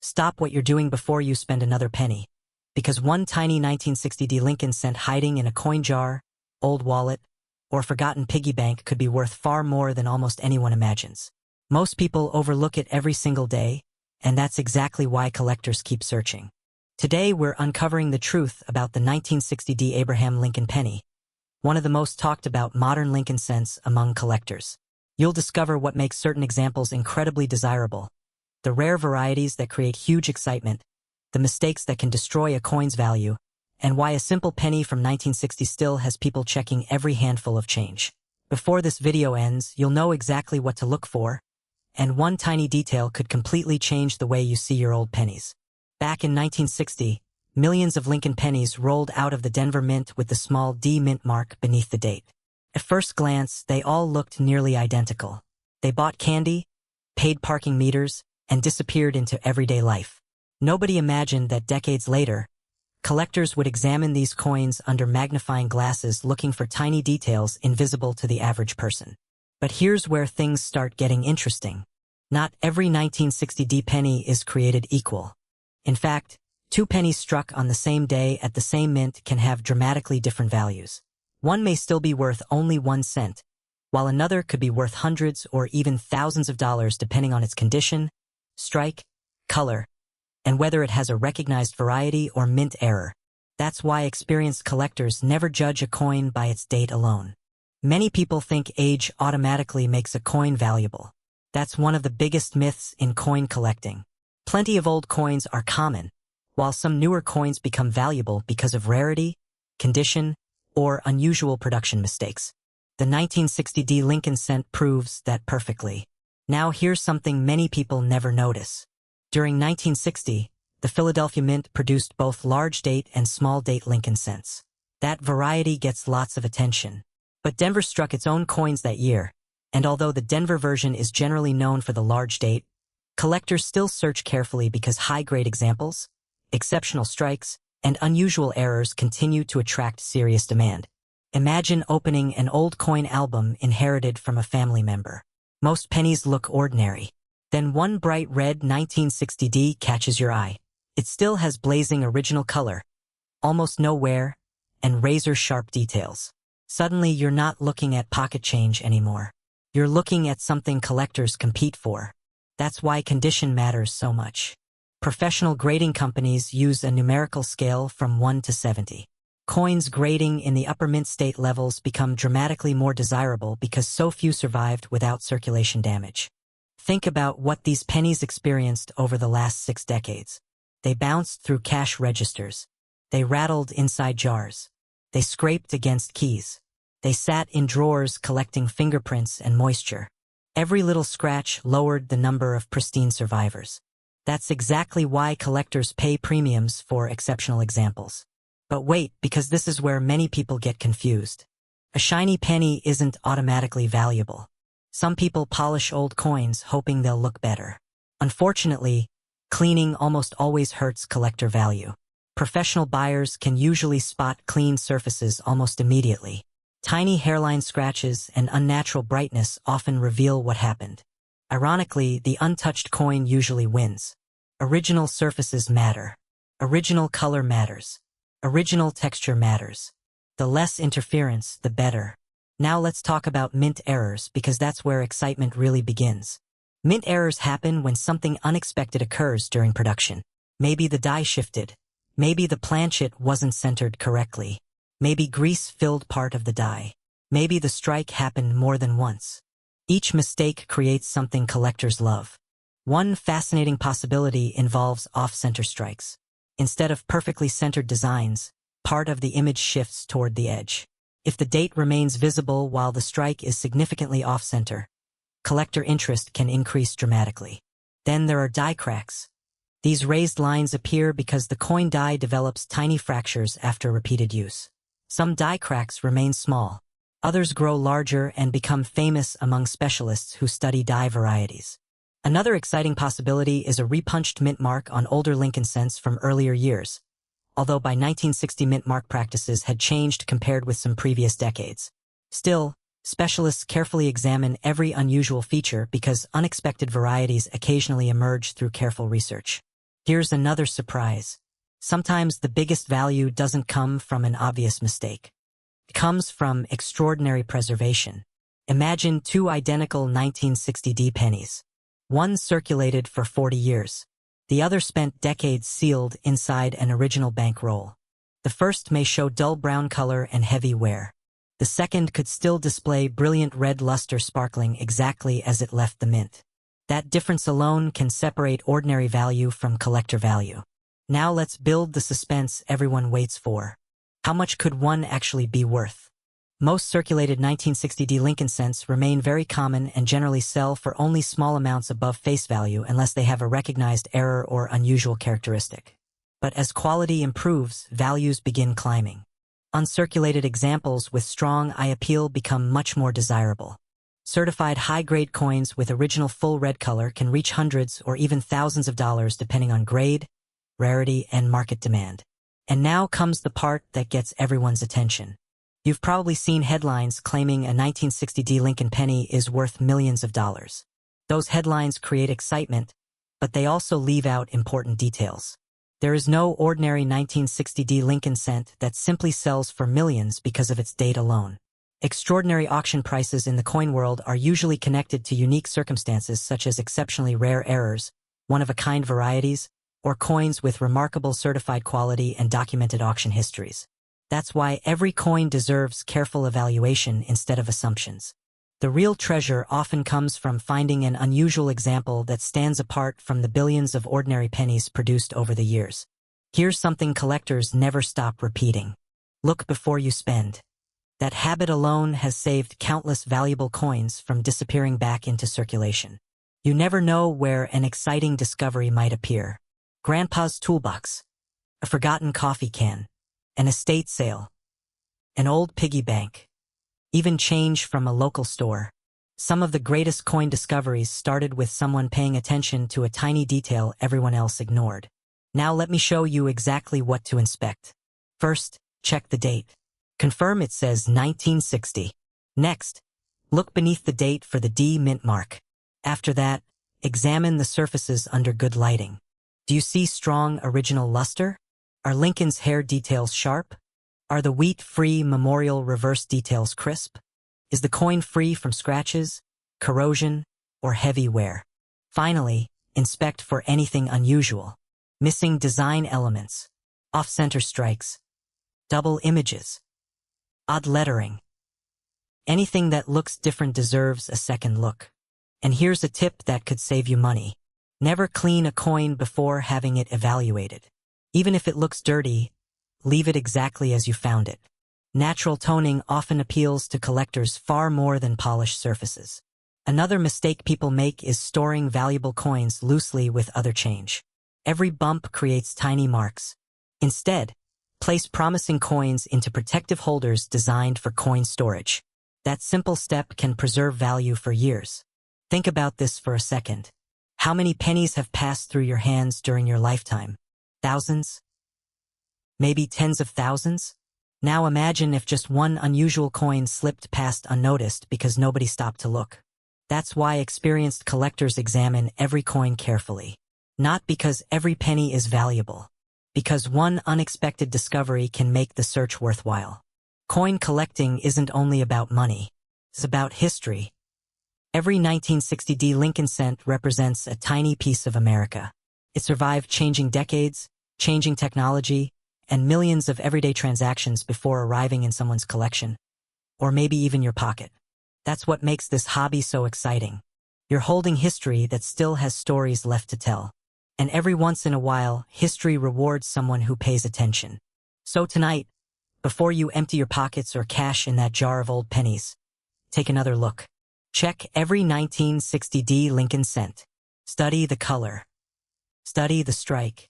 Stop what you're doing before you spend another penny. Because one tiny 1960D Lincoln cent hiding in a coin jar, old wallet, or forgotten piggy bank could be worth far more than almost anyone imagines. Most people overlook it every single day, and that's exactly why collectors keep searching. Today we're uncovering the truth about the 1960D Abraham Lincoln penny, one of the most talked about modern Lincoln cents among collectors. You'll discover what makes certain examples incredibly desirable, the rare varieties that create huge excitement, the mistakes that can destroy a coin's value, and why a simple penny from 1960 still has people checking every handful of change. Before this video ends, you'll know exactly what to look for, and one tiny detail could completely change the way you see your old pennies. Back in 1960, millions of Lincoln pennies rolled out of the Denver Mint with the small D mint mark beneath the date. At first glance, they all looked nearly identical. They bought candy, paid parking meters, and disappeared into everyday life. Nobody imagined that decades later, collectors would examine these coins under magnifying glasses looking for tiny details invisible to the average person. But here's where things start getting interesting. Not every 1960D penny is created equal. In fact, two pennies struck on the same day at the same mint can have dramatically different values. One may still be worth only 1 cent, while another could be worth hundreds or even thousands of dollars depending on its condition, strike, color, and whether it has a recognized variety or mint error. That's why experienced collectors never judge a coin by its date alone. Many people think age automatically makes a coin valuable. That's one of the biggest myths in coin collecting. Plenty of old coins are common, while some newer coins become valuable because of rarity, condition, or unusual production mistakes. The 1960D Lincoln cent proves that perfectly. Now here's something many people never notice. During 1960, the Philadelphia Mint produced both large-date and small-date Lincoln cents. That variety gets lots of attention. But Denver struck its own coins that year, and although the Denver version is generally known for the large date, collectors still search carefully because high-grade examples, exceptional strikes, and unusual errors continue to attract serious demand. Imagine opening an old coin album inherited from a family member. Most pennies look ordinary. Then one bright red 1960D catches your eye. It still has blazing original color, almost no wear, and razor-sharp details. Suddenly you're not looking at pocket change anymore. You're looking at something collectors compete for. That's why condition matters so much. Professional grading companies use a numerical scale from 1 to 70. Coins grading in the upper mint state levels become dramatically more desirable because so few survived without circulation damage. Think about what these pennies experienced over the last 6 decades. They bounced through cash registers. They rattled inside jars. They scraped against keys. They sat in drawers collecting fingerprints and moisture. Every little scratch lowered the number of pristine survivors. That's exactly why collectors pay premiums for exceptional examples. But wait, because this is where many people get confused. A shiny penny isn't automatically valuable. Some people polish old coins hoping they'll look better. Unfortunately, cleaning almost always hurts collector value. Professional buyers can usually spot clean surfaces almost immediately. Tiny hairline scratches and unnatural brightness often reveal what happened. Ironically, the untouched coin usually wins. Original surfaces matter. Original color matters. Original texture matters. The less interference, the better. Now let's talk about mint errors because that's where excitement really begins. Mint errors happen when something unexpected occurs during production. Maybe the die shifted. Maybe the planchet wasn't centered correctly. Maybe grease filled part of the die. Maybe the strike happened more than once. Each mistake creates something collectors love. One fascinating possibility involves off-center strikes. Instead of perfectly centered designs, part of the image shifts toward the edge. If the date remains visible while the strike is significantly off-center, collector interest can increase dramatically. Then there are die cracks. These raised lines appear because the coin die develops tiny fractures after repeated use. Some die cracks remain small. Others grow larger and become famous among specialists who study die varieties. Another exciting possibility is a repunched mint mark on older Lincoln cents from earlier years, although by 1960 mint mark practices had changed compared with some previous decades. Still, specialists carefully examine every unusual feature because unexpected varieties occasionally emerge through careful research. Here's another surprise. Sometimes the biggest value doesn't come from an obvious mistake. It comes from extraordinary preservation. Imagine two identical 1960D pennies. One circulated for 40 years. The other spent decades sealed inside an original bankroll. The first may show dull brown color and heavy wear. The second could still display brilliant red luster sparkling exactly as it left the mint. That difference alone can separate ordinary value from collector value. Now let's build the suspense everyone waits for. How much could one actually be worth? Most circulated 1960D Lincoln cents remain very common and generally sell for only small amounts above face value unless they have a recognized error or unusual characteristic. But as quality improves, values begin climbing. Uncirculated examples with strong eye appeal become much more desirable. Certified high-grade coins with original full red color can reach hundreds or even thousands of dollars depending on grade, rarity, and market demand. And now comes the part that gets everyone's attention. You've probably seen headlines claiming a 1960D Lincoln penny is worth millions of dollars. Those headlines create excitement, but they also leave out important details. There is no ordinary 1960D Lincoln cent that simply sells for millions because of its date alone. Extraordinary auction prices in the coin world are usually connected to unique circumstances such as exceptionally rare errors, one-of-a-kind varieties, or coins with remarkable certified quality and documented auction histories. That's why every coin deserves careful evaluation instead of assumptions. The real treasure often comes from finding an unusual example that stands apart from the billions of ordinary pennies produced over the years. Here's something collectors never stop repeating. Look before you spend. That habit alone has saved countless valuable coins from disappearing back into circulation. You never know where an exciting discovery might appear. Grandpa's toolbox, a forgotten coffee can, an estate sale, an old piggy bank, even change from a local store. Some of the greatest coin discoveries started with someone paying attention to a tiny detail everyone else ignored. Now let me show you exactly what to inspect. First, check the date. Confirm it says 1960. Next, look beneath the date for the D mint mark. After that, examine the surfaces under good lighting. Do you see strong original luster? Are Lincoln's hair details sharp? Are the wheat-free memorial reverse details crisp? Is the coin free from scratches, corrosion, or heavy wear? Finally, inspect for anything unusual. Missing design elements, off-center strikes, double images, odd lettering. Anything that looks different deserves a second look. And here's a tip that could save you money. Never clean a coin before having it evaluated. Even if it looks dirty, leave it exactly as you found it. Natural toning often appeals to collectors far more than polished surfaces. Another mistake people make is storing valuable coins loosely with other change. Every bump creates tiny marks. Instead, place promising coins into protective holders designed for coin storage. That simple step can preserve value for years. Think about this for a second. How many pennies have passed through your hands during your lifetime? Thousands? Maybe tens of thousands? Now imagine if just one unusual coin slipped past unnoticed because nobody stopped to look. That's why experienced collectors examine every coin carefully. Not because every penny is valuable. Because one unexpected discovery can make the search worthwhile. Coin collecting isn't only about money. It's about history. Every 1960D Lincoln cent represents a tiny piece of America. It survived changing decades, changing technology, and millions of everyday transactions before arriving in someone's collection. Or maybe even your pocket. That's what makes this hobby so exciting. You're holding history that still has stories left to tell. And every once in a while, history rewards someone who pays attention. So tonight, before you empty your pockets or cash in that jar of old pennies, take another look. Check every 1960D Lincoln cent. Study the color. Study the strike.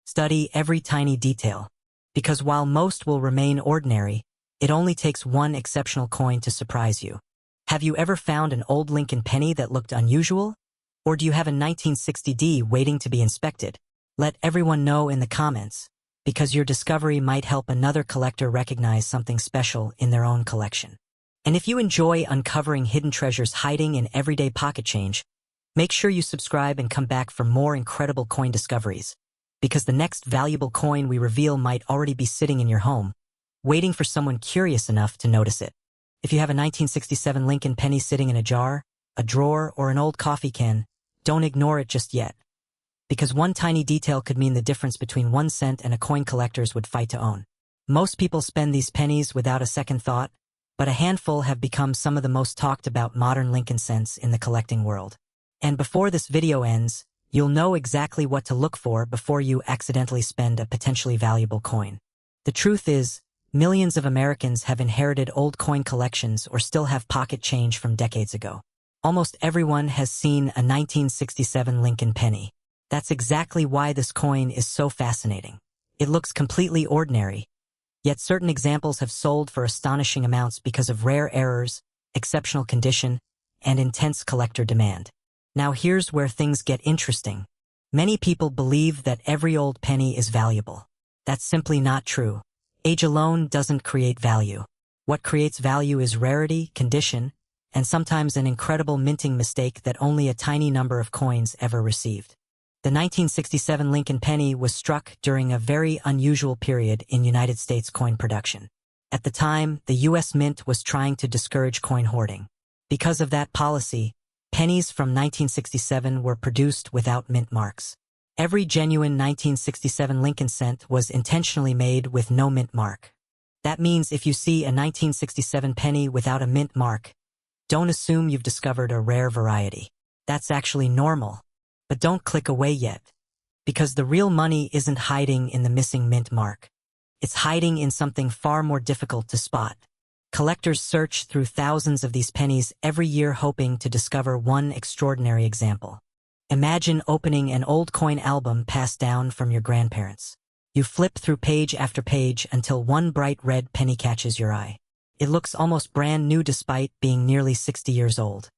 Study every tiny detail. Because while most will remain ordinary, it only takes one exceptional coin to surprise you. Have you ever found an old Lincoln penny that looked unusual? Or do you have a 1960D waiting to be inspected? Let everyone know in the comments, because your discovery might help another collector recognize something special in their own collection. And if you enjoy uncovering hidden treasures hiding in everyday pocket change, make sure you subscribe and come back for more incredible coin discoveries. because the next valuable coin we reveal might already be sitting in your home, waiting for someone curious enough to notice it. If you have a 1967 Lincoln penny sitting in a jar, a drawer, or an old coffee can, don't ignore it just yet, because one tiny detail could mean the difference between 1 cent and a coin collectors would fight to own. Most people spend these pennies without a second thought, but a handful have become some of the most talked about modern Lincoln cents in the collecting world. And before this video ends, you'll know exactly what to look for before you accidentally spend a potentially valuable coin. The truth is, millions of Americans have inherited old coin collections or still have pocket change from decades ago. Almost everyone has seen a 1967 Lincoln penny. That's exactly why this coin is so fascinating. It looks completely ordinary, yet certain examples have sold for astonishing amounts because of rare errors, exceptional condition, and intense collector demand. Now here's where things get interesting. Many people believe that every old penny is valuable. That's simply not true. Age alone doesn't create value. What creates value is rarity, condition, and sometimes an incredible minting mistake that only a tiny number of coins ever received. The 1967 Lincoln penny was struck during a very unusual period in United States coin production. At the time, the U.S. Mint was trying to discourage coin hoarding. Because of that policy, pennies from 1967 were produced without mint marks. Every genuine 1967 Lincoln cent was intentionally made with no mint mark. That means if you see a 1967 penny without a mint mark, don't assume you've discovered a rare variety. That's actually normal. But don't click away yet, because the real money isn't hiding in the missing mint mark. It's hiding in something far more difficult to spot. Collectors search through thousands of these pennies every year hoping to discover one extraordinary example. Imagine opening an old coin album passed down from your grandparents. You flip through page after page until one bright red penny catches your eye. It looks almost brand new despite being nearly 60 years old.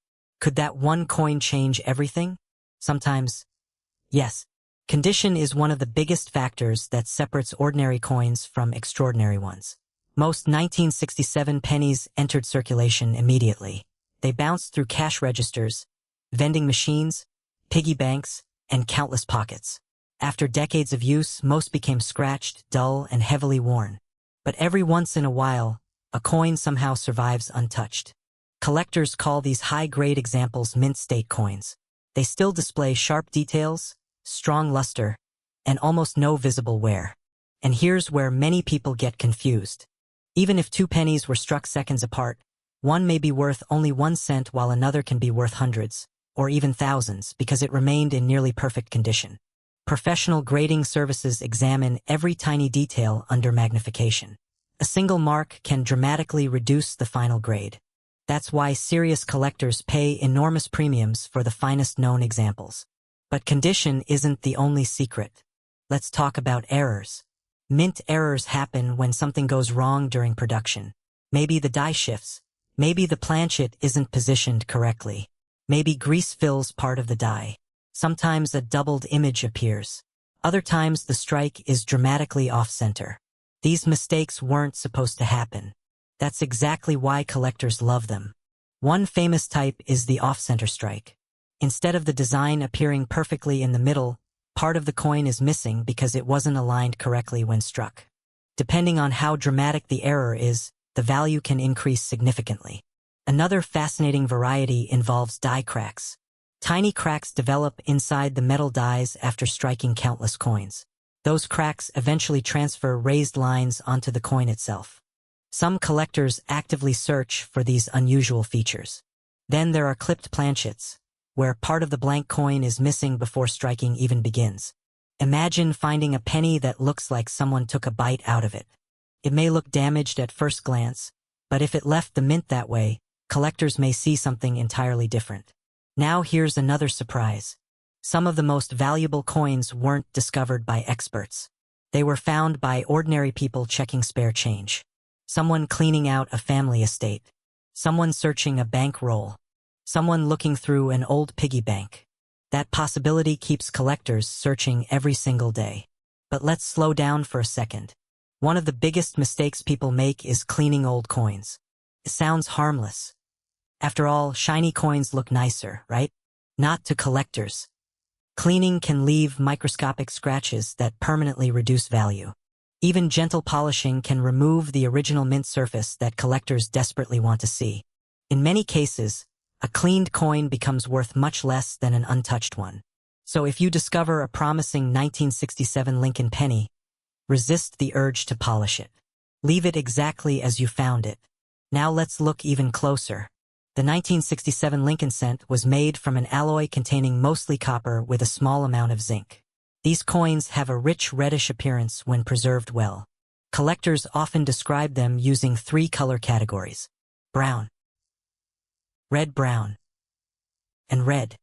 Could that one coin change everything? Sometimes, yes. Condition is one of the biggest factors that separates ordinary coins from extraordinary ones. Most 1967 pennies entered circulation immediately. They bounced through cash registers, vending machines, piggy banks, and countless pockets. After decades of use, most became scratched, dull, and heavily worn. But every once in a while, a coin somehow survives untouched. Collectors call these high-grade examples mint state coins. They still display sharp details, strong luster, and almost no visible wear. And here's where many people get confused. Even if two pennies were struck seconds apart, one may be worth only 1 cent while another can be worth hundreds, or even thousands, because it remained in nearly perfect condition. Professional grading services examine every tiny detail under magnification. A single mark can dramatically reduce the final grade. That's why serious collectors pay enormous premiums for the finest known examples. But condition isn't the only secret. Let's talk about errors. Mint errors happen when something goes wrong during production. Maybe the die shifts. Maybe the planchet isn't positioned correctly. Maybe grease fills part of the die. Sometimes a doubled image appears. Other times the strike is dramatically off-center. These mistakes weren't supposed to happen. That's exactly why collectors love them. One famous type is the off-center strike. Instead of the design appearing perfectly in the middle, part of the coin is missing because it wasn't aligned correctly when struck. Depending on how dramatic the error is, the value can increase significantly. Another fascinating variety involves die cracks. Tiny cracks develop inside the metal dies after striking countless coins. Those cracks eventually transfer raised lines onto the coin itself. Some collectors actively search for these unusual features. Then there are clipped planchets, where part of the blank coin is missing before striking even begins. Imagine finding a penny that looks like someone took a bite out of it. It may look damaged at first glance, but if it left the mint that way, collectors may see something entirely different. Now here's another surprise. Some of the most valuable coins weren't discovered by experts. They were found by ordinary people checking spare change. Someone cleaning out a family estate. Someone searching a bank roll. Someone looking through an old piggy bank. That possibility keeps collectors searching every single day. But let's slow down for a second. One of the biggest mistakes people make is cleaning old coins. It sounds harmless. After all, shiny coins look nicer, right? Not to collectors. Cleaning can leave microscopic scratches that permanently reduce value. Even gentle polishing can remove the original mint surface that collectors desperately want to see. In many cases, a cleaned coin becomes worth much less than an untouched one. So if you discover a promising 1967 Lincoln penny, resist the urge to polish it. Leave it exactly as you found it. Now let's look even closer. The 1967 Lincoln cent was made from an alloy containing mostly copper with a small amount of zinc. These coins have a rich reddish appearance when preserved well. Collectors often describe them using 3 color categories: brown, red-brown, and red.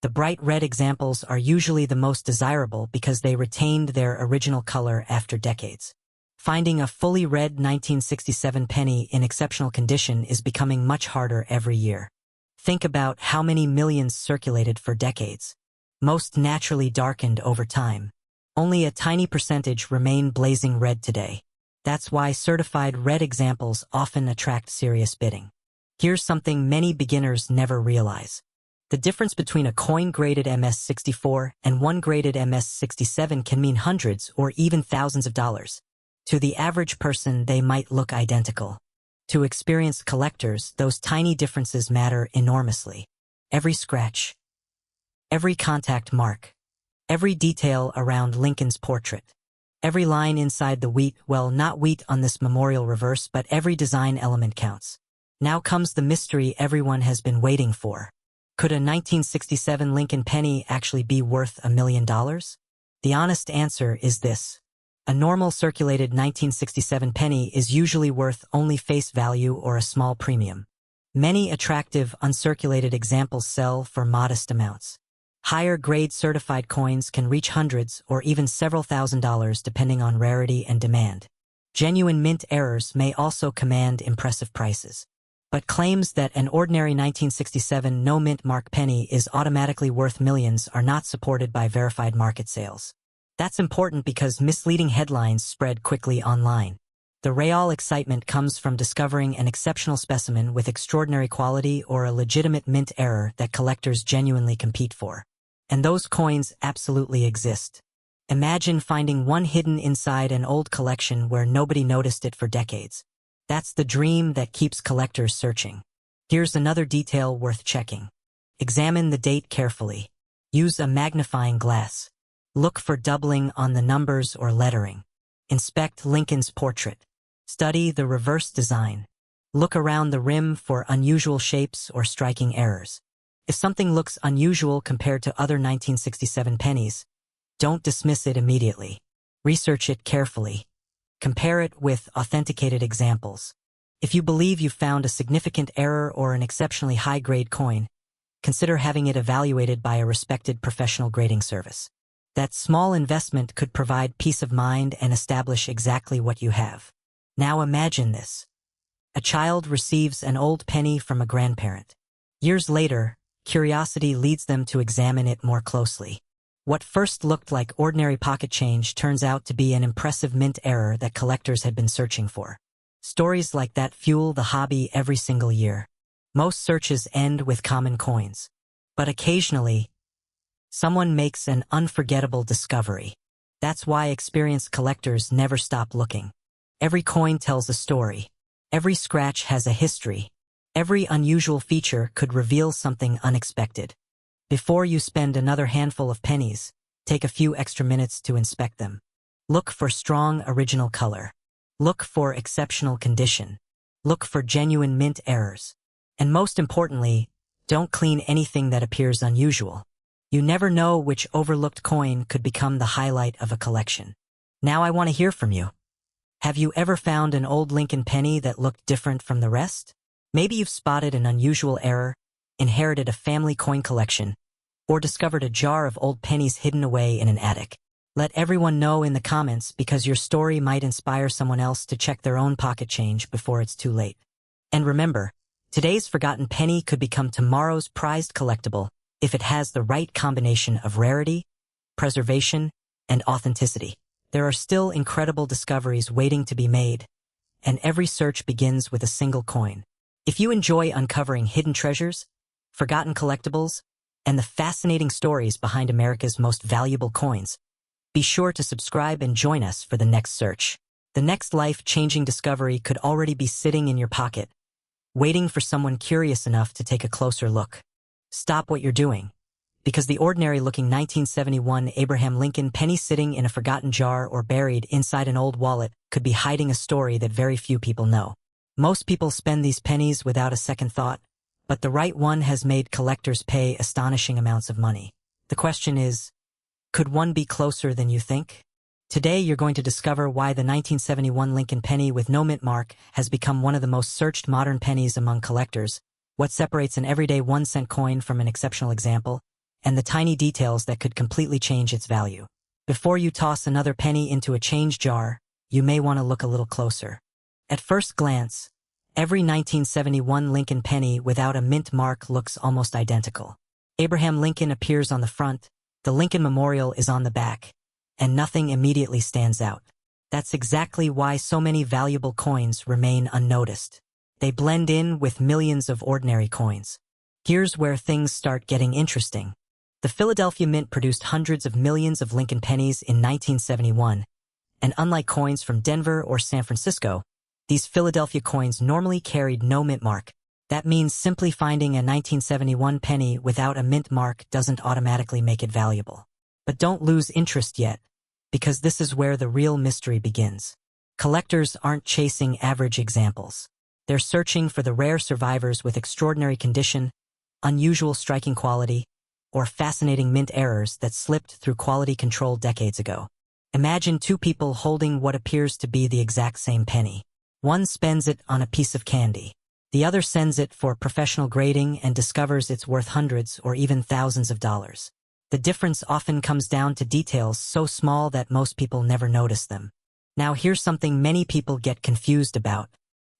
The bright red examples are usually the most desirable because they retained their original color after decades. Finding a fully red 1967 penny in exceptional condition is becoming much harder every year. Think about how many millions circulated for decades. Most naturally darkened over time. Only a tiny percentage remain blazing red today. That's why certified red examples often attract serious bidding. Here's something many beginners never realize. The difference between a coin graded MS-64 and one graded MS-67 can mean hundreds or even thousands of dollars. To the average person, they might look identical. To experienced collectors, those tiny differences matter enormously. Every scratch, every contact mark, every detail around Lincoln's portrait, every line inside the wheat, well, not wheat on this memorial reverse, but every design element counts. Now comes the mystery everyone has been waiting for. Could a 1967 Lincoln penny actually be worth $1 million? The honest answer is this. A normal circulated 1967 penny is usually worth only face value or a small premium. Many attractive uncirculated examples sell for modest amounts. Higher grade certified coins can reach hundreds or even several $1,000s depending on rarity and demand. Genuine mint errors may also command impressive prices. But claims that an ordinary 1967 no-mint mark penny is automatically worth millions are not supported by verified market sales. That's important because misleading headlines spread quickly online. The real excitement comes from discovering an exceptional specimen with extraordinary quality or a legitimate mint error that collectors genuinely compete for. And those coins absolutely exist. Imagine finding one hidden inside an old collection where nobody noticed it for decades. That's the dream that keeps collectors searching. Here's another detail worth checking. Examine the date carefully. Use a magnifying glass. Look for doubling on the numbers or lettering. Inspect Lincoln's portrait. Study the reverse design. Look around the rim for unusual shapes or striking errors. If something looks unusual compared to other 1967 pennies, don't dismiss it immediately. Research it carefully. Compare it with authenticated examples. If you believe you've found a significant error or an exceptionally high-grade coin, consider having it evaluated by a respected professional grading service. That small investment could provide peace of mind and establish exactly what you have. Now imagine this. A child receives an old penny from a grandparent. Years later, curiosity leads them to examine it more closely. What first looked like ordinary pocket change turns out to be an impressive mint error that collectors had been searching for. Stories like that fuel the hobby every single year. Most searches end with common coins. But occasionally, someone makes an unforgettable discovery. That's why experienced collectors never stop looking. Every coin tells a story. Every scratch has a history. Every unusual feature could reveal something unexpected. Before you spend another handful of pennies, take a few extra minutes to inspect them. Look for strong original color. Look for exceptional condition. Look for genuine mint errors. And most importantly, don't clean anything that appears unusual. You never know which overlooked coin could become the highlight of a collection. Now I want to hear from you. Have you ever found an old Lincoln penny that looked different from the rest? Maybe you've spotted an unusual error, inherited a family coin collection, or discovered a jar of old pennies hidden away in an attic. Let everyone know in the comments because your story might inspire someone else to check their own pocket change before it's too late. And remember, today's forgotten penny could become tomorrow's prized collectible if it has the right combination of rarity, preservation, and authenticity. There are still incredible discoveries waiting to be made, and every search begins with a single coin. If you enjoy uncovering hidden treasures, forgotten collectibles, and the fascinating stories behind America's most valuable coins. Be sure to subscribe and join us for the next search. The next life-changing discovery could already be sitting in your pocket, waiting for someone curious enough to take a closer look. Stop what you're doing, because the ordinary-looking 1971 Abraham Lincoln penny sitting in a forgotten jar or buried inside an old wallet could be hiding a story that very few people know. Most people spend these pennies without a second thought, but the right one has made collectors pay astonishing amounts of money. The question is, could one be closer than you think? Today you're going to discover why the 1971 Lincoln penny with no mint mark has become one of the most searched modern pennies among collectors, what separates an everyday 1-cent coin from an exceptional example, and the tiny details that could completely change its value. Before you toss another penny into a change jar, you may want to look a little closer. At first glance, every 1971 Lincoln penny without a mint mark looks almost identical. Abraham Lincoln appears on the front, the Lincoln Memorial is on the back, and nothing immediately stands out. That's exactly why so many valuable coins remain unnoticed. They blend in with millions of ordinary coins. Here's where things start getting interesting. The Philadelphia Mint produced hundreds of millions of Lincoln pennies in 1971, and unlike coins from Denver or San Francisco, these Philadelphia coins normally carried no mint mark. That means simply finding a 1971 penny without a mint mark doesn't automatically make it valuable. But don't lose interest yet, because this is where the real mystery begins. Collectors aren't chasing average examples. They're searching for the rare survivors with extraordinary condition, unusual striking quality, or fascinating mint errors that slipped through quality control decades ago. Imagine two people holding what appears to be the exact same penny. One spends it on a piece of candy. The other sends it for professional grading and discovers it's worth hundreds or even thousands of dollars. The difference often comes down to details so small that most people never notice them. Now here's something many people get confused about.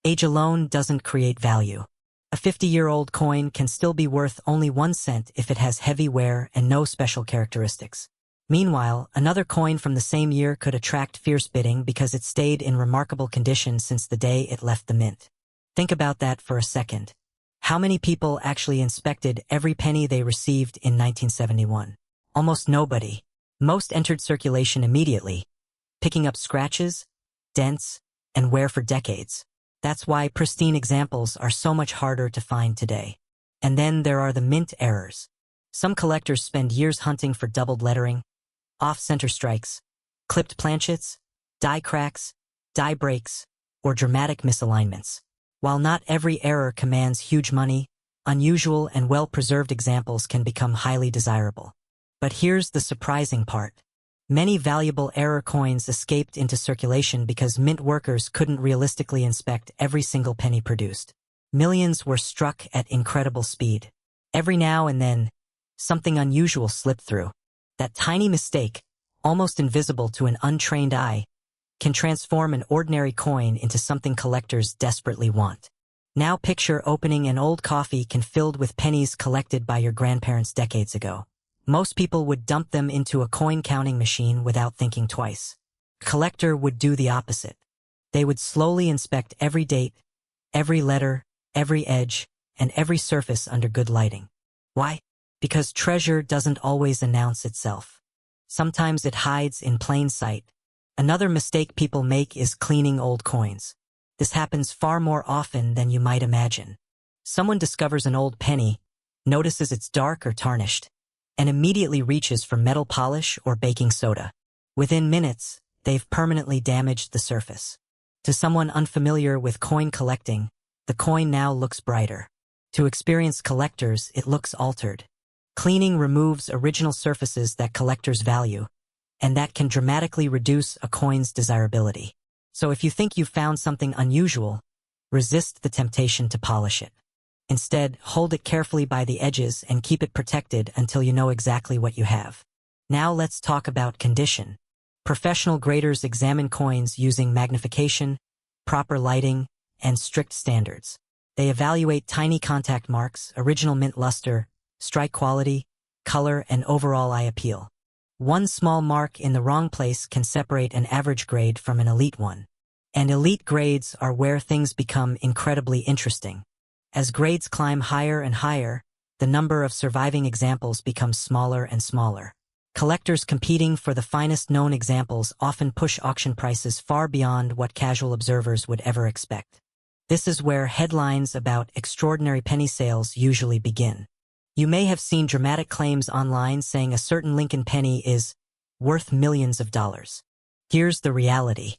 Age alone doesn't create value. A 50-year-old coin can still be worth only 1 cent if it has heavy wear and no special characteristics. Meanwhile, another coin from the same year could attract fierce bidding because it stayed in remarkable condition since the day it left the mint. Think about that for a second. How many people actually inspected every penny they received in 1971? Almost nobody. Most entered circulation immediately, picking up scratches, dents, and wear for decades. That's why pristine examples are so much harder to find today. And then there are the mint errors. Some collectors spend years hunting for doubled lettering, off-center strikes, clipped planchets, die cracks, die breaks, or dramatic misalignments. While not every error commands huge money, unusual and well-preserved examples can become highly desirable. But here's the surprising part. Many valuable error coins escaped into circulation because mint workers couldn't realistically inspect every single penny produced. Millions were struck at incredible speed. Every now and then, something unusual slipped through. That tiny mistake, almost invisible to an untrained eye, can transform an ordinary coin into something collectors desperately want. Now picture opening an old coffee can filled with pennies collected by your grandparents decades ago. Most people would dump them into a coin-counting machine without thinking twice. A collector would do the opposite. They would slowly inspect every date, every letter, every edge, and every surface under good lighting. Why? Because treasure doesn't always announce itself. Sometimes it hides in plain sight. Another mistake people make is cleaning old coins. This happens far more often than you might imagine. Someone discovers an old penny, notices it's dark or tarnished, and immediately reaches for metal polish or baking soda. Within minutes, they've permanently damaged the surface. To someone unfamiliar with coin collecting, the coin now looks brighter. To experienced collectors, it looks altered. Cleaning removes original surfaces that collectors value, and that can dramatically reduce a coin's desirability. So if you think you've found something unusual, resist the temptation to polish it. Instead, hold it carefully by the edges and keep it protected until you know exactly what you have. Now let's talk about condition. Professional graders examine coins using magnification, proper lighting, and strict standards. They evaluate tiny contact marks, original mint luster, strike quality, color, and overall eye appeal. One small mark in the wrong place can separate an average grade from an elite one. And elite grades are where things become incredibly interesting. As grades climb higher and higher, the number of surviving examples becomes smaller and smaller. Collectors competing for the finest known examples often push auction prices far beyond what casual observers would ever expect. This is where headlines about extraordinary penny sales usually begin. You may have seen dramatic claims online saying a certain Lincoln penny is worth millions of dollars. Here's the reality.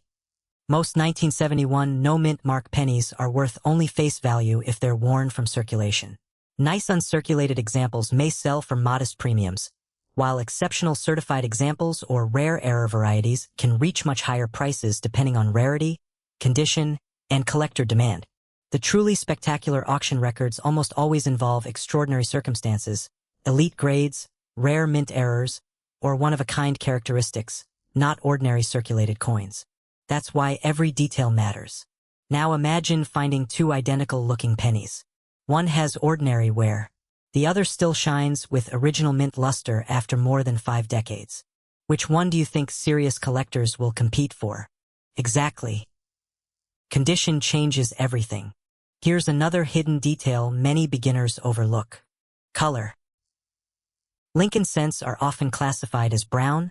Most 1971 no-mint mark pennies are worth only face value if they're worn from circulation. Nice uncirculated examples may sell for modest premiums, while exceptional certified examples or rare error varieties can reach much higher prices depending on rarity, condition, and collector demand. The truly spectacular auction records almost always involve extraordinary circumstances, elite grades, rare mint errors, or one-of-a-kind characteristics, not ordinary circulated coins. That's why every detail matters. Now imagine finding two identical-looking pennies. One has ordinary wear. The other still shines with original mint luster after more than 5 decades. Which one do you think serious collectors will compete for? Exactly. Condition changes everything. Here's another hidden detail many beginners overlook. Color. Lincoln cents are often classified as brown,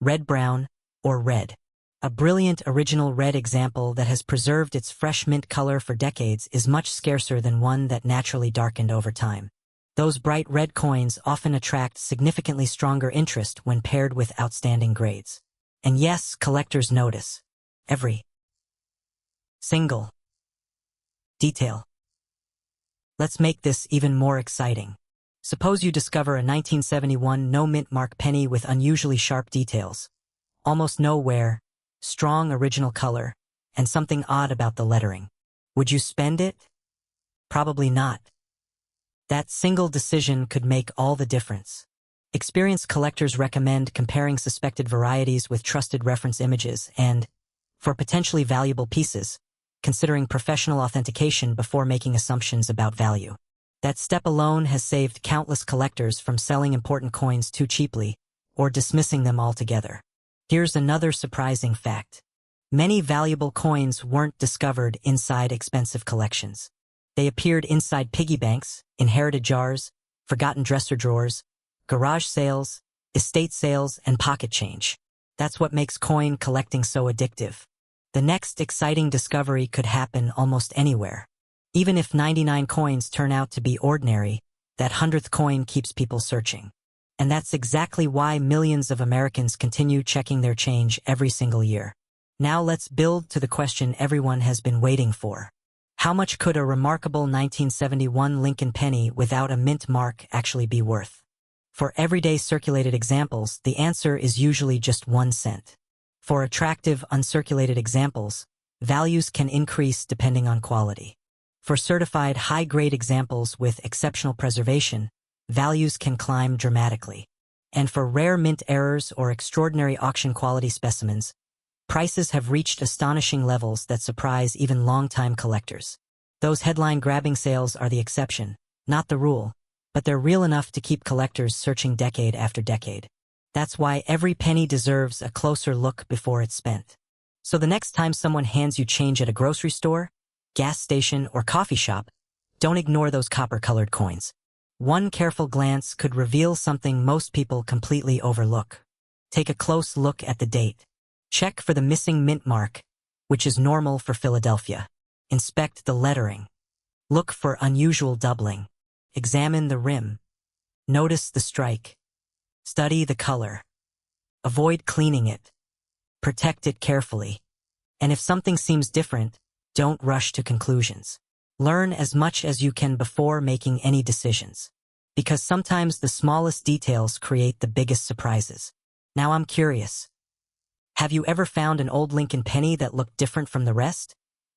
red-brown, or red. A brilliant original red example that has preserved its fresh mint color for decades is much scarcer than one that naturally darkened over time. Those bright red coins often attract significantly stronger interest when paired with outstanding grades. And yes, collectors notice every single detail. Let's make this even more exciting. Suppose you discover a 1971 no-mint mark penny with unusually sharp details, almost no wear, strong original color, and something odd about the lettering. Would you spend it? Probably not. That single decision could make all the difference. Experienced collectors recommend comparing suspected varieties with trusted reference images and, for potentially valuable pieces, considering professional authentication before making assumptions about value. That step alone has saved countless collectors from selling important coins too cheaply or dismissing them altogether. Here's another surprising fact. Many valuable coins weren't discovered inside expensive collections. They appeared inside piggy banks, inherited jars, forgotten dresser drawers, garage sales, estate sales, and pocket change. That's what makes coin collecting so addictive. The next exciting discovery could happen almost anywhere. Even if 99 coins turn out to be ordinary, that 100th coin keeps people searching. And that's exactly why millions of Americans continue checking their change every single year. Now let's build to the question everyone has been waiting for. How much could a remarkable 1971 Lincoln penny without a mint mark actually be worth? For everyday circulated examples, the answer is usually just 1 cent. For attractive, uncirculated examples, values can increase depending on quality. For certified high-grade examples with exceptional preservation, values can climb dramatically. And for rare mint errors or extraordinary auction-quality specimens, prices have reached astonishing levels that surprise even long-time collectors. Those headline-grabbing sales are the exception, not the rule, but they're real enough to keep collectors searching decade after decade. That's why every penny deserves a closer look before it's spent. So the next time someone hands you change at a grocery store, gas station, or coffee shop, don't ignore those copper-colored coins. One careful glance could reveal something most people completely overlook. Take a close look at the date. Check for the missing mint mark, which is normal for Philadelphia. Inspect the lettering. Look for unusual doubling. Examine the rim. Notice the strike. Study the color. Avoid cleaning it. Protect it carefully. And if something seems different, don't rush to conclusions. Learn as much as you can before making any decisions. Because sometimes the smallest details create the biggest surprises. Now I'm curious. Have you ever found an old Lincoln penny that looked different from the rest?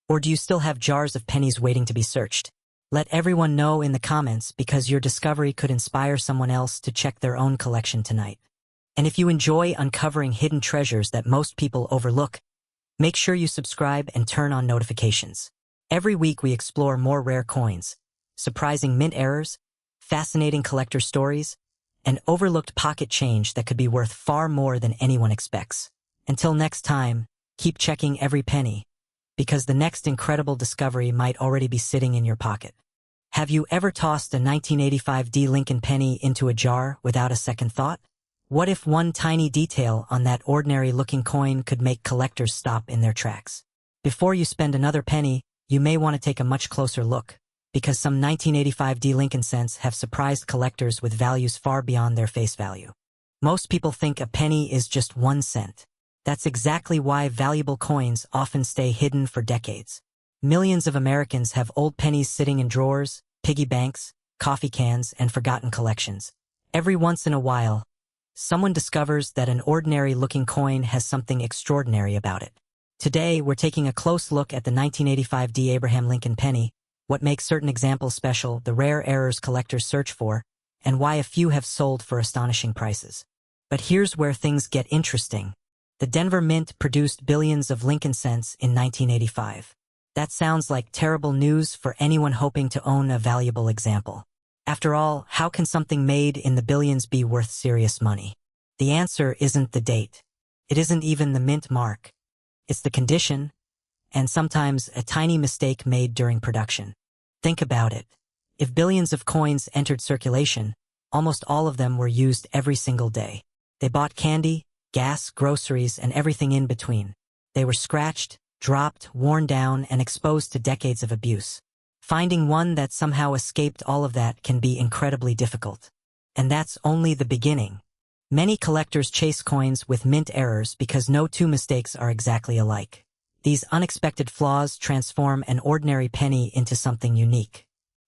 Or do you still have jars of pennies waiting to be searched? Let everyone know in the comments because your discovery could inspire someone else to check their own collection tonight. And if you enjoy uncovering hidden treasures that most people overlook, make sure you subscribe and turn on notifications. Every week we explore more rare coins, surprising mint errors, fascinating collector stories, and overlooked pocket change that could be worth far more than anyone expects. Until next time, keep checking every penny, because the next incredible discovery might already be sitting in your pocket. Have you ever tossed a 1985 Lincoln penny into a jar without a second thought? What if one tiny detail on that ordinary-looking coin could make collectors stop in their tracks? Before you spend another penny, you may want to take a much closer look, because some 1985 Lincoln cents have surprised collectors with values far beyond their face value. Most people think a penny is just 1 cent. That's exactly why valuable coins often stay hidden for decades. Millions of Americans have old pennies sitting in drawers, piggy banks, coffee cans, and forgotten collections. Every once in a while, someone discovers that an ordinary-looking coin has something extraordinary about it. Today, we're taking a close look at the 1985 Abraham Lincoln penny, what makes certain examples special, the rare errors collectors search for, and why a few have sold for astonishing prices. But here's where things get interesting. The Denver Mint produced billions of Lincoln cents in 1985. That sounds like terrible news for anyone hoping to own a valuable example. After all, how can something made in the billions be worth serious money? The answer isn't the date. It isn't even the mint mark. It's the condition, and sometimes a tiny mistake made during production. Think about it. If billions of coins entered circulation, almost all of them were used every single day. They bought candy, gas, groceries, and everything in between. They were scratched, dropped, worn down, and exposed to decades of abuse. Finding one that somehow escaped all of that can be incredibly difficult. And that's only the beginning. Many collectors chase coins with mint errors because no two mistakes are exactly alike. These unexpected flaws transform an ordinary penny into something unique.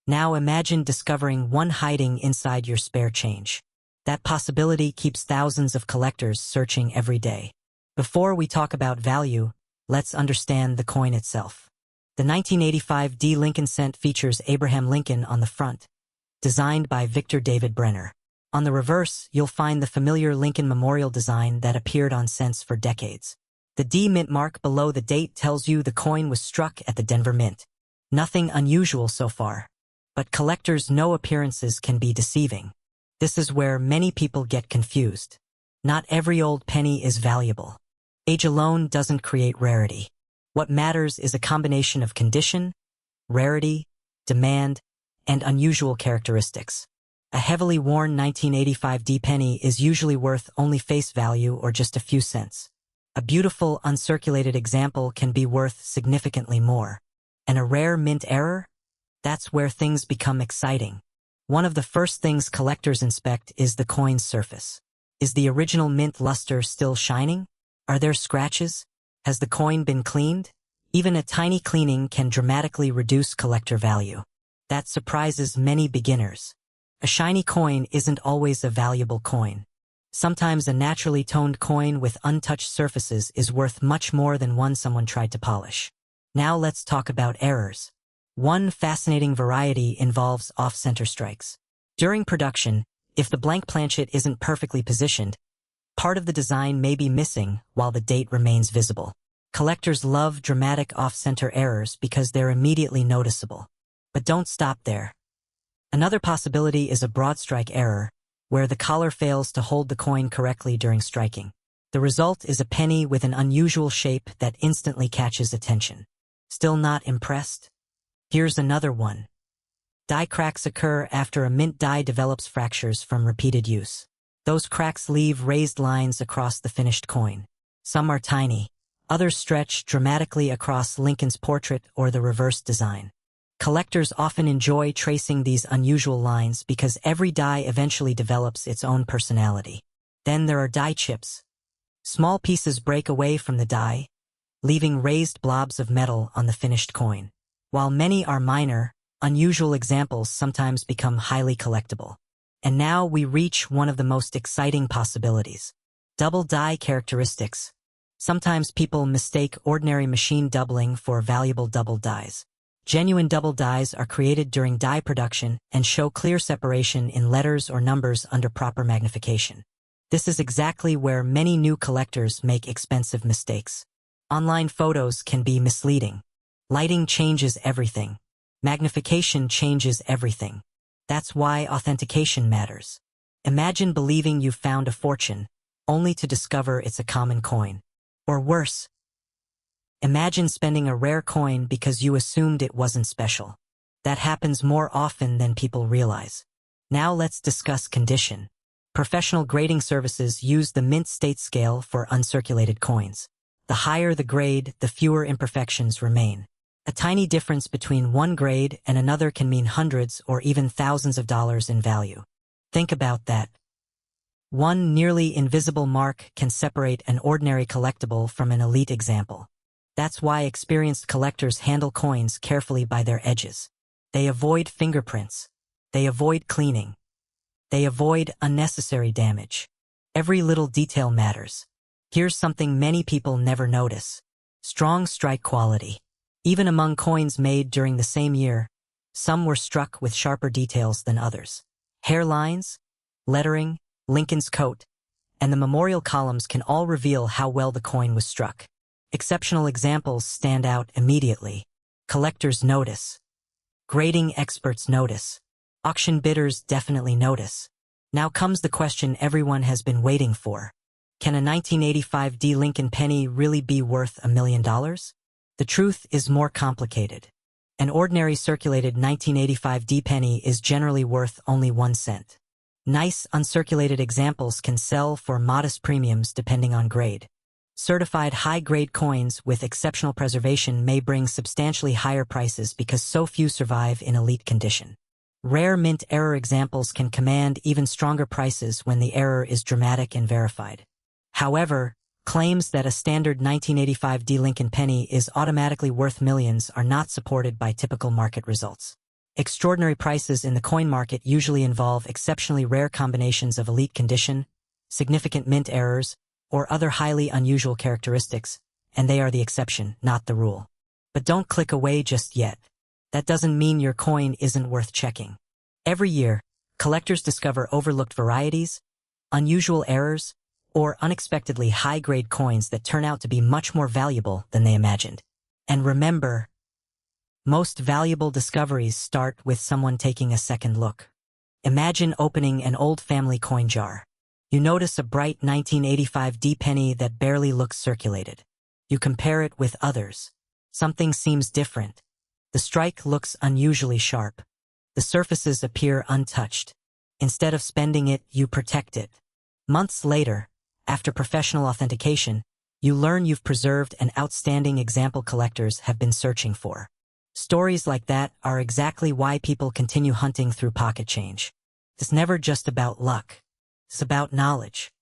Now imagine discovering one hiding inside your spare change. That possibility keeps thousands of collectors searching every day. Before we talk about value, let's understand the coin itself. The 1985 Lincoln cent features Abraham Lincoln on the front, designed by Victor David Brenner. On the reverse, you'll find the familiar Lincoln Memorial design that appeared on cents for decades. The D mint mark below the date tells you the coin was struck at the Denver Mint. Nothing unusual so far. But collectors know appearances can be deceiving. This is where many people get confused. Not every old penny is valuable. Age alone doesn't create rarity. What matters is a combination of condition, rarity, demand, and unusual characteristics. A heavily worn 1985 penny is usually worth only face value or just a few cents. A beautiful, uncirculated example can be worth significantly more. And a rare mint error? That's where things become exciting. One of the first things collectors inspect is the coin's surface. Is the original mint luster still shining? Are there scratches? Has the coin been cleaned? Even a tiny cleaning can dramatically reduce collector value. That surprises many beginners. A shiny coin isn't always a valuable coin. Sometimes a naturally toned coin with untouched surfaces is worth much more than one someone tried to polish. Now let's talk about errors. One fascinating variety involves off-center strikes. During production, if the blank planchet isn't perfectly positioned, part of the design may be missing while the date remains visible. Collectors love dramatic off-center errors because they're immediately noticeable. But don't stop there. Another possibility is a broad strike error, where the collar fails to hold the coin correctly during striking. The result is a penny with an unusual shape that instantly catches attention. Still not impressed? Here's another one. Die cracks occur after a mint die develops fractures from repeated use. Those cracks leave raised lines across the finished coin. Some are tiny. Others stretch dramatically across Lincoln's portrait or the reverse design. Collectors often enjoy tracing these unusual lines because every die eventually develops its own personality. Then there are die chips. Small pieces break away from the die, leaving raised blobs of metal on the finished coin. While many are minor, unusual examples sometimes become highly collectible. And now we reach one of the most exciting possibilities. Double die characteristics. Sometimes people mistake ordinary machine doubling for valuable double dies. Genuine double dies are created during die production and show clear separation in letters or numbers under proper magnification. This is exactly where many new collectors make expensive mistakes. Online photos can be misleading. Lighting changes everything. Magnification changes everything. That's why authentication matters. Imagine believing you've found a fortune, only to discover it's a common coin. Or worse, imagine spending a rare coin because you assumed it wasn't special. That happens more often than people realize. Now let's discuss condition. Professional grading services use the mint state scale for uncirculated coins. The higher the grade, the fewer imperfections remain. A tiny difference between one grade and another can mean hundreds or even thousands of dollars in value. Think about that. One nearly invisible mark can separate an ordinary collectible from an elite example. That's why experienced collectors handle coins carefully by their edges. They avoid fingerprints. They avoid cleaning. They avoid unnecessary damage. Every little detail matters. Here's something many people never notice. Strong strike quality. Even among coins made during the same year, some were struck with sharper details than others. Hairlines, lettering, Lincoln's coat, and the memorial columns can all reveal how well the coin was struck. Exceptional examples stand out immediately. Collectors notice. Grading experts notice. Auction bidders definitely notice. Now comes the question everyone has been waiting for. Can a 1985 D Lincoln penny really be worth $1 million? The truth is more complicated. An ordinary circulated 1985 D penny is generally worth only 1 cent. Nice uncirculated examples can sell for modest premiums depending on grade. Certified high-grade coins with exceptional preservation may bring substantially higher prices because so few survive in elite condition. Rare mint error examples can command even stronger prices when the error is dramatic and verified. However, claims that a standard 1985 D Lincoln penny is automatically worth millions are not supported by typical market results. Extraordinary prices in the coin market usually involve exceptionally rare combinations of elite condition, significant mint errors, or other highly unusual characteristics, and they are the exception, not the rule. But don't click away just yet. That doesn't mean your coin isn't worth checking. Every year, collectors discover overlooked varieties, unusual errors, or unexpectedly high-grade coins that turn out to be much more valuable than they imagined. And remember, most valuable discoveries start with someone taking a second look. Imagine opening an old family coin jar. You notice a bright 1985 D penny that barely looks circulated. You compare it with others. Something seems different. The strike looks unusually sharp. The surfaces appear untouched. Instead of spending it, you protect it. Months later, after professional authentication, you learn you've preserved an outstanding example collectors have been searching for. Stories like that are exactly why people continue hunting through pocket change. It's never just about luck. It's about knowledge.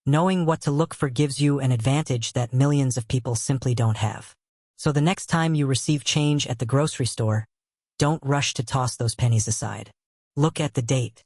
Knowing what to look for gives you an advantage that millions of people simply don't have. So the next time you receive change at the grocery store, don't rush to toss those pennies aside. Look at the date.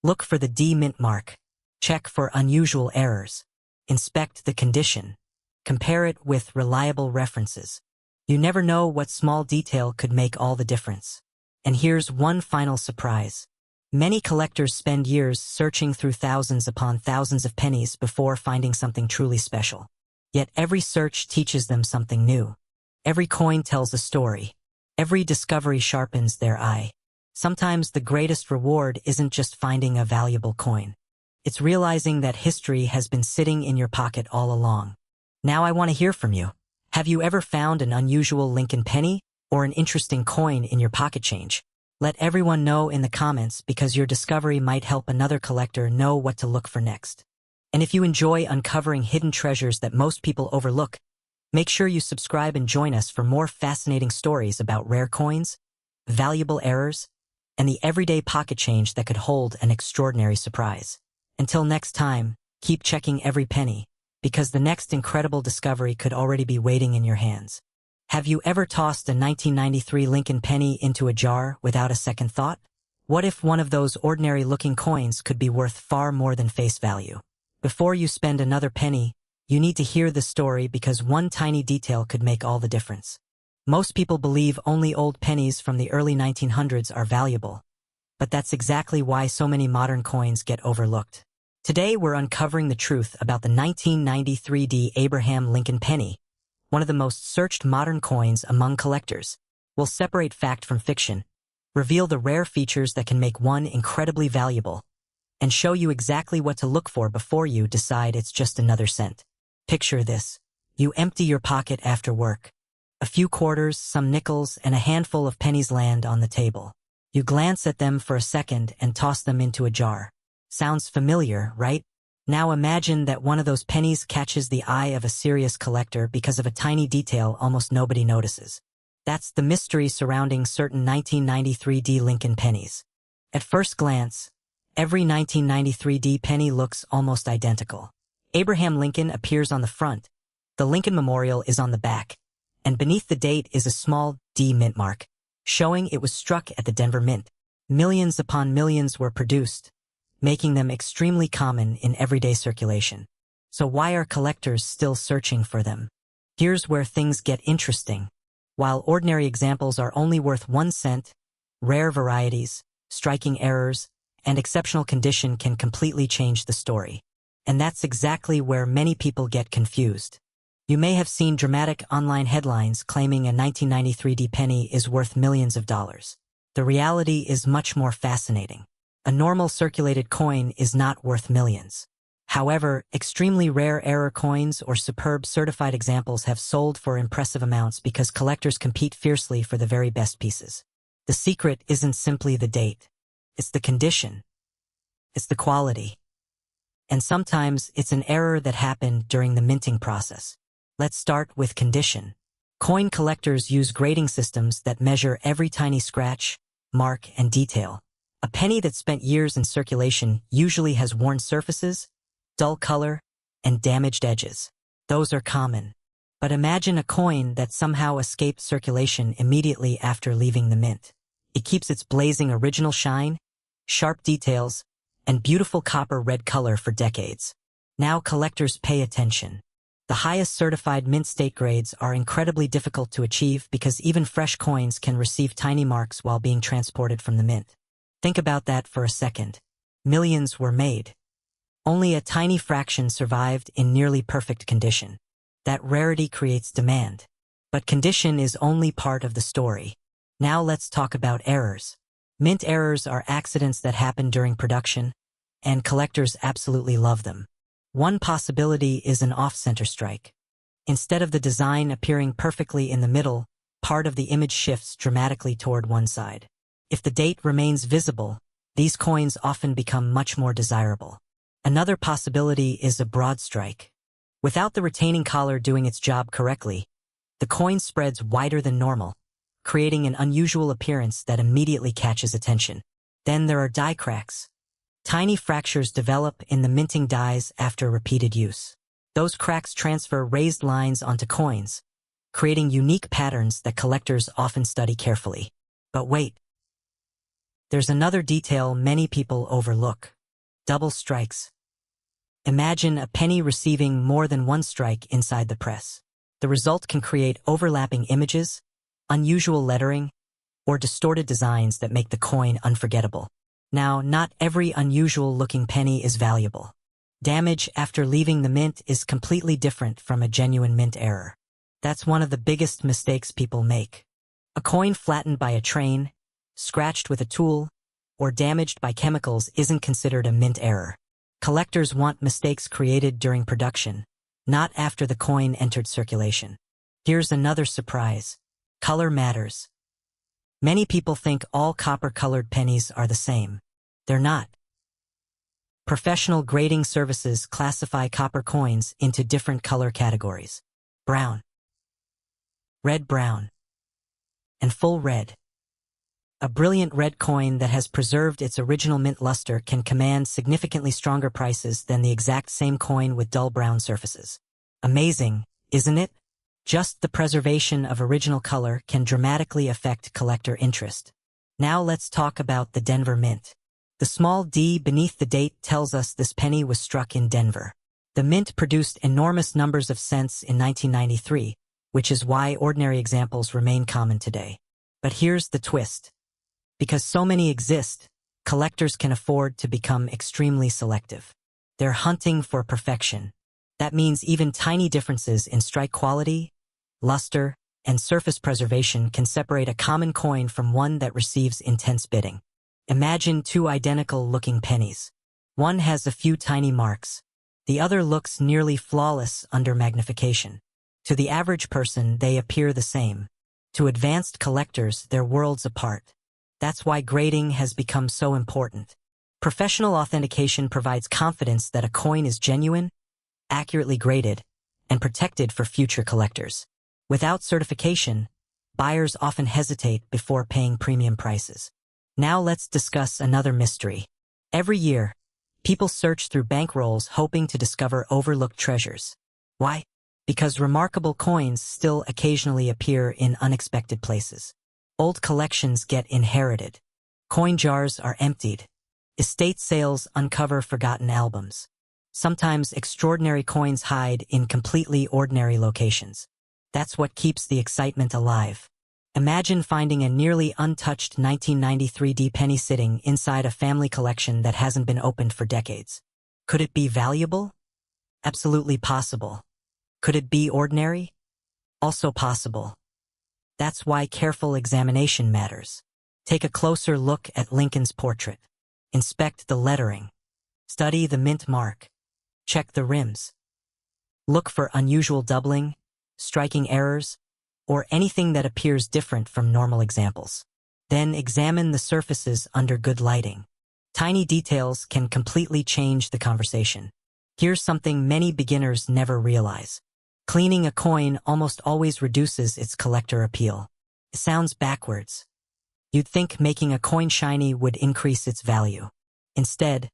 Look for the D mint mark. Check for unusual errors. Inspect the condition. Compare it with reliable references. You never know what small detail could make all the difference. And here's one final surprise. Many collectors spend years searching through thousands upon thousands of pennies before finding something truly special. Yet every search teaches them something new. Every coin tells a story. Every discovery sharpens their eye. Sometimes the greatest reward isn't just finding a valuable coin. It's realizing that history has been sitting in your pocket all along. Now I want to hear from you. Have you ever found an unusual Lincoln penny or an interesting coin in your pocket change? Let everyone know in the comments because your discovery might help another collector know what to look for next. And if you enjoy uncovering hidden treasures that most people overlook, make sure you subscribe and join us for more fascinating stories about rare coins, valuable errors, and the everyday pocket change that could hold an extraordinary surprise. Until next time, keep checking every penny, because the next incredible discovery could already be waiting in your hands. Have you ever tossed a 1993 Lincoln penny into a jar without a second thought? What if one of those ordinary-looking coins could be worth far more than face value? Before you spend another penny, you need to hear the story because one tiny detail could make all the difference. Most people believe only old pennies from the early 1900s are valuable, but that's exactly why so many modern coins get overlooked. Today we're uncovering the truth about the 1993 D Abraham Lincoln penny, one of the most searched modern coins among collectors. We'll separate fact from fiction, reveal the rare features that can make one incredibly valuable, and show you exactly what to look for before you decide it's just another cent. Picture this. You empty your pocket after work. A few quarters, some nickels, and a handful of pennies land on the table. You glance at them for a second and toss them into a jar. Sounds familiar, right? Now imagine that one of those pennies catches the eye of a serious collector because of a tiny detail almost nobody notices. That's the mystery surrounding certain 1993 D Lincoln pennies. At first glance, every 1993 D penny looks almost identical. Abraham Lincoln appears on the front, the Lincoln Memorial is on the back, and beneath the date is a small D mint mark, showing it was struck at the Denver Mint. Millions upon millions were produced, making them extremely common in everyday circulation. So why are collectors still searching for them? Here's where things get interesting. While ordinary examples are only worth 1 cent, rare varieties, striking errors, and exceptional condition can completely change the story. And that's exactly where many people get confused. You may have seen dramatic online headlines claiming a 1993 D penny is worth millions of dollars. The reality is much more fascinating. A normal circulated coin is not worth millions. However, extremely rare error coins or superb certified examples have sold for impressive amounts because collectors compete fiercely for the very best pieces. The secret isn't simply the date. It's the condition. It's the quality. And sometimes it's an error that happened during the minting process. Let's start with condition. Coin collectors use grading systems that measure every tiny scratch, mark, and detail. A penny that spent years in circulation usually has worn surfaces, dull color, and damaged edges. Those are common. But imagine a coin that somehow escaped circulation immediately after leaving the mint. It keeps its blazing original shine, sharp details, and beautiful copper red color for decades. Now collectors pay attention. The highest certified mint state grades are incredibly difficult to achieve because even fresh coins can receive tiny marks while being transported from the mint. Think about that for a second. Millions were made. Only a tiny fraction survived in nearly perfect condition. That rarity creates demand. But condition is only part of the story. Now let's talk about errors. Mint errors are accidents that happen during production, and collectors absolutely love them. One possibility is an off-center strike. Instead of the design appearing perfectly in the middle, part of the image shifts dramatically toward one side. If the date remains visible, these coins often become much more desirable. Another possibility is a broad strike. Without the retaining collar doing its job correctly, the coin spreads wider than normal, creating an unusual appearance that immediately catches attention. Then there are die cracks. Tiny fractures develop in the minting dies after repeated use. Those cracks transfer raised lines onto coins, creating unique patterns that collectors often study carefully. But wait. There's another detail many people overlook. Double strikes. Imagine a penny receiving more than one strike inside the press. The result can create overlapping images, unusual lettering, or distorted designs that make the coin unforgettable. Now, not every unusual-looking penny is valuable. Damage after leaving the mint is completely different from a genuine mint error. That's one of the biggest mistakes people make. A coin flattened by a train, scratched with a tool, or damaged by chemicals isn't considered a mint error. Collectors want mistakes created during production, not after the coin entered circulation. Here's another surprise. Color matters. Many people think all copper-colored pennies are the same. They're not. Professional grading services classify copper coins into different color categories: brown, red-brown, and full red. A brilliant red coin that has preserved its original mint luster can command significantly stronger prices than the exact same coin with dull brown surfaces. Amazing, isn't it? Just the preservation of original color can dramatically affect collector interest. Now let's talk about the Denver Mint. The small D beneath the date tells us this penny was struck in Denver. The mint produced enormous numbers of cents in 1993, which is why ordinary examples remain common today. But here's the twist. Because so many exist, collectors can afford to become extremely selective. They're hunting for perfection. That means even tiny differences in strike quality, luster, and surface preservation can separate a common coin from one that receives intense bidding. Imagine two identical-looking pennies. One has a few tiny marks. The other looks nearly flawless under magnification. To the average person, they appear the same. To advanced collectors, they're worlds apart. That's why grading has become so important. Professional authentication provides confidence that a coin is genuine, accurately graded, and protected for future collectors. Without certification, buyers often hesitate before paying premium prices. Now let's discuss another mystery. Every year, people search through bankrolls hoping to discover overlooked treasures. Why? Because remarkable coins still occasionally appear in unexpected places. Old collections get inherited. Coin jars are emptied. Estate sales uncover forgotten albums. Sometimes extraordinary coins hide in completely ordinary locations. That's what keeps the excitement alive. Imagine finding a nearly untouched 1993 penny sitting inside a family collection that hasn't been opened for decades. Could it be valuable? Absolutely possible. Could it be ordinary? Also possible. That's why careful examination matters. Take a closer look at Lincoln's portrait. Inspect the lettering. Study the mint mark. Check the rims. Look for unusual doubling, striking errors, or anything that appears different from normal examples. Then examine the surfaces under good lighting. Tiny details can completely change the conversation. Here's something many beginners never realize. Cleaning a coin almost always reduces its collector appeal. It sounds backwards. You'd think making a coin shiny would increase its value. Instead,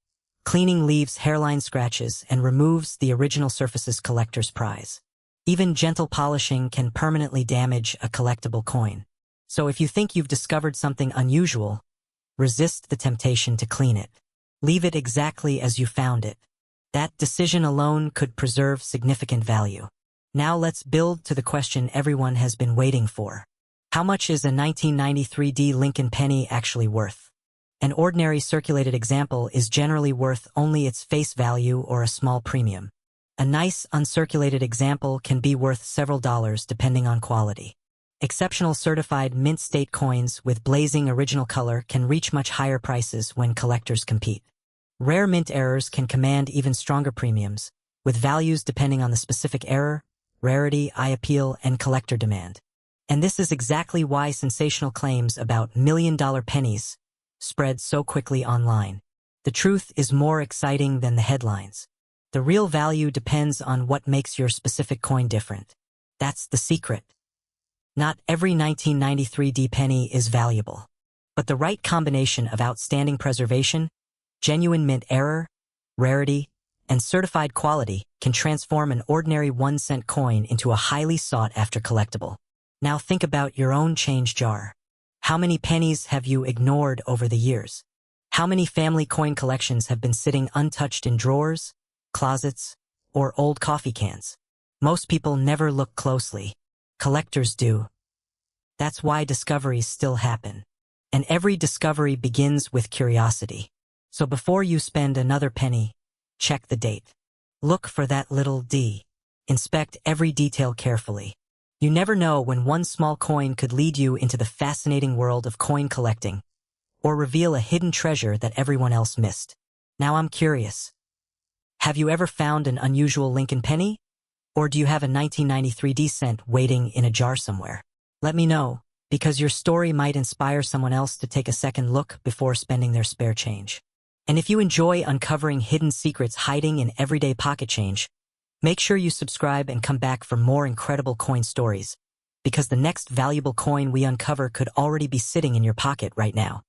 cleaning leaves hairline scratches and removes the original surface's collector's prize. Even gentle polishing can permanently damage a collectible coin. So if you think you've discovered something unusual, resist the temptation to clean it. Leave it exactly as you found it. That decision alone could preserve significant value. Now let's build to the question everyone has been waiting for. How much is a 1993 Lincoln penny actually worth? An ordinary circulated example is generally worth only its face value or a small premium. A nice uncirculated example can be worth several dollars depending on quality. Exceptional certified mint state coins with blazing original color can reach much higher prices when collectors compete. Rare mint errors can command even stronger premiums, with values depending on the specific error, rarity, eye appeal, and collector demand. And this is exactly why sensational claims about million-dollar pennies spread so quickly online. The truth is more exciting than the headlines. The real value depends on what makes your specific coin different. That's the secret. Not every 1993 penny is valuable, but the right combination of outstanding preservation, genuine mint error, rarity, and certified quality can transform an ordinary 1-cent coin into a highly sought-after collectible. Now think about your own change jar. How many pennies have you ignored over the years? How many family coin collections have been sitting untouched in drawers, closets, or old coffee cans? Most people never look closely. Collectors do. That's why discoveries still happen. And every discovery begins with curiosity. So before you spend another penny, check the date. Look for that little D. Inspect every detail carefully. You never know when one small coin could lead you into the fascinating world of coin collecting, or reveal a hidden treasure that everyone else missed. Now I'm curious. Have you ever found an unusual Lincoln penny? Or do you have a 1993 cent waiting in a jar somewhere? Let me know, because your story might inspire someone else to take a second look before spending their spare change. And if you enjoy uncovering hidden secrets hiding in everyday pocket change, make sure you subscribe and come back for more incredible coin stories, because the next valuable coin we uncover could already be sitting in your pocket right now.